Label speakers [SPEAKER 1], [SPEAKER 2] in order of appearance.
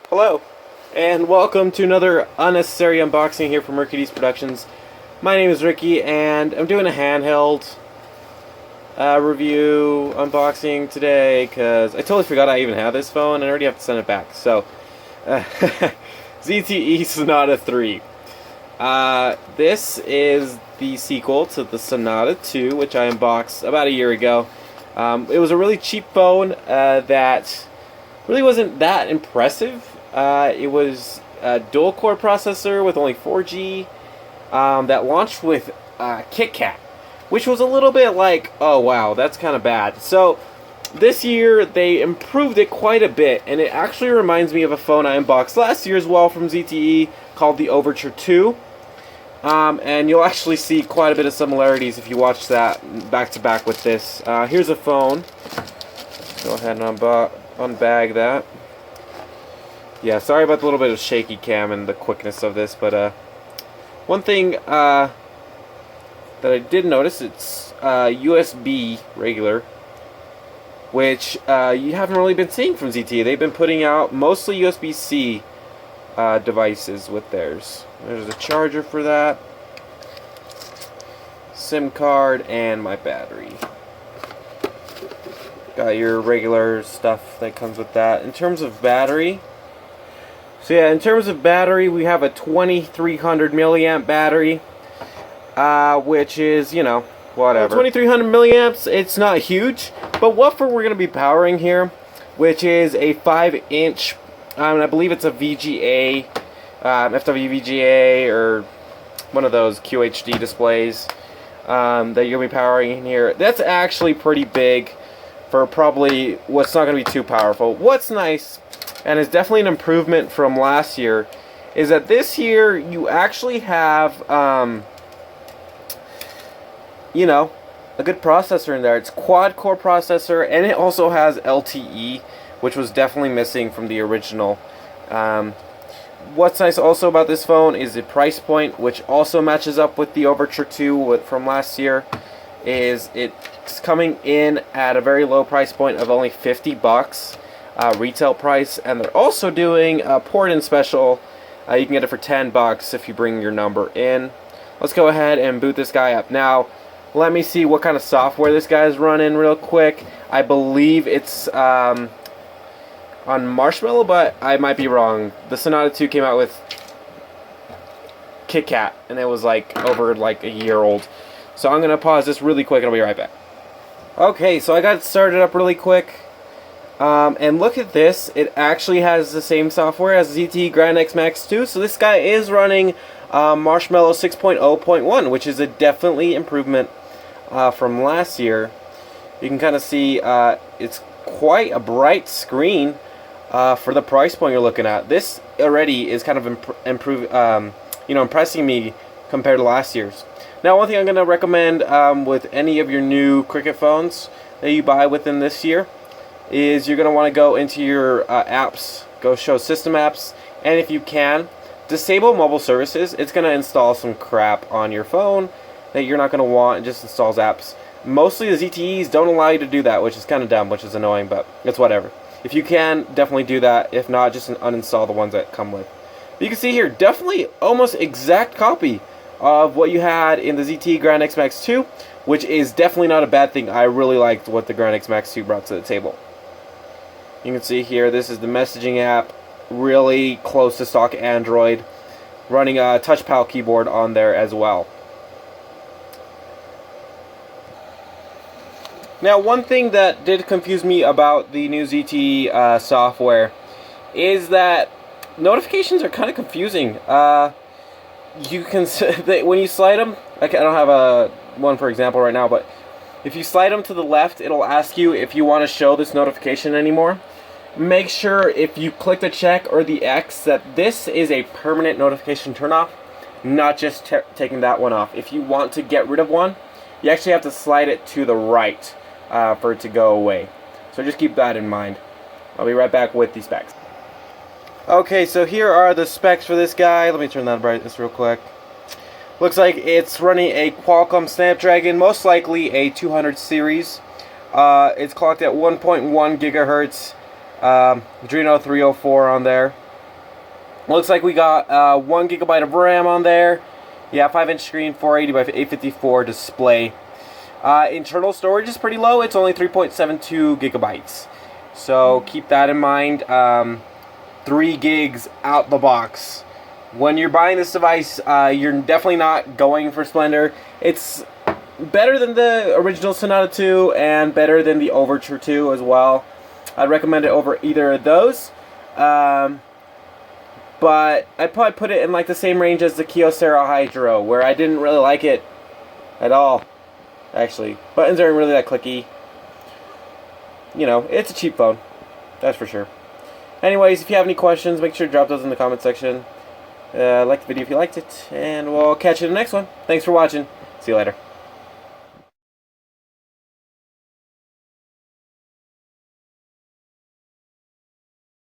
[SPEAKER 1] Hello, and welcome to another unnecessary unboxing here from Rickydees Productions. My name is Ricky, and I'm doing a handheld review unboxing today because I totally forgot I even had this phone and I already have to send it back. So, ZTE Sonata 3. This is the sequel to the Sonata 2, which I unboxed about a year ago. It was a really cheap phone that really wasn't that impressive. It was a dual-core processor with only 4G that launched with KitKat, which was a little bit like, oh wow, that's kind of bad. So this year they improved it quite a bit, and it actually reminds me of a phone I unboxed last year as well from ZTE called the Overture 2. And you'll actually see quite a bit of similarities if you watch that back to back with this. Here's a phone. Go ahead and unbag that. Yeah, sorry about the little bit of shaky cam and the quickness of this, but one thing that I did notice, it's USB regular, which you haven't really been seeing from ZTE. They've been putting out mostly USB-C devices with theirs. There's a charger for that, SIM card, and my battery. Got your regular stuff that comes with that. In terms of battery, we have a 2300 milliamp battery, which is, you know, whatever. 2300 milliamps, it's not huge, but what we're going to be powering here, which is a 5-inch, I believe it's a VGA, FWVGA, or one of those QHD displays that you're going to be powering in here. That's actually pretty big for probably what's not going to be too powerful. What's nice, and is definitely an improvement from last year, is that this year you actually have, you know, a good processor in there. It's quad-core processor, and it also has LTE, which was definitely missing from the original. What's nice also about this phone is the price point, which also matches up with the Overture 2 from last year. Is it's coming in at a very low price point of only $50 retail price, and they're also doing a port-in special. You can get it for $10 if you bring your number in. Let's go ahead and boot this guy up. Now, let me see what kind of software this guy's running real quick. I believe it's on Marshmallow, but I might be wrong. The Sonata 2 came out with KitKat, and it was like over like a year old. So I'm gonna pause this really quick and I'll be right back. Okay, so I got it started up really quick. And look at this, it actually has the same software as ZTE Grand X Max 2, so this guy is running Marshmallow 6.0.1, which is a definitely improvement from last year. You can kind of see it's quite a bright screen for the price point you're looking at. This already is kind of impressing me compared to last year's. Now, one thing I'm going to recommend with any of your new Cricket phones that you buy within this year is you're going to want to go into your apps, go show system apps, and if you can, disable mobile services. It's going to install some crap on your phone that you're not going to want. It just installs apps. Mostly the ZTEs don't allow you to do that, which is kind of dumb, which is annoying, but it's whatever. If you can, definitely do that. If not, just uninstall the ones that come with. But you can see here, definitely almost exact copy of what you had in the ZTE Grand X Max 2, which is definitely not a bad thing. I really liked what the Grand X Max 2 brought to the table. You can see here, this is the messaging app, really close to stock Android, running a TouchPal keyboard on there as well. Now, one thing that did confuse me about the new ZTE software is that notifications are kind of confusing. You can when you slide them, I don't have one for example right now, but if you slide them to the left, it'll ask you if you want to show this notification anymore. Make sure if you click the check or the X that this is a permanent notification turnoff, not just taking that one off. If you want to get rid of one, you actually have to slide it to the right for it to go away. So just keep that in mind. I'll be right back with the specs. Okay, so here are the specs for this guy. Let me turn that brightness real quick. Looks like it's running a Qualcomm Snapdragon, most likely a 200 series. It's clocked at 1.1 gigahertz. Adreno 304 on there. Looks like we got 1 gigabyte of RAM on there. Yeah, 5-inch screen, 480 by 854 display. Internal storage is pretty low. It's only 3.72 gigabytes. So keep that in mind. 3 gigs out the box. When you're buying this device, you're definitely not going for Splendor. It's better than the original Sonata 2 and better than the Overture 2 as well. I'd recommend it over either of those. But I'd probably put it in like the same range as the Kyocera Hydro, where I didn't really like it at all. Actually, buttons aren't really that clicky. You know, it's a cheap phone, that's for sure. Anyways, if you have any questions, make sure to drop those in the comment section. Like the video if you liked it, and we'll catch you in the next one. Thanks for watching. See you later.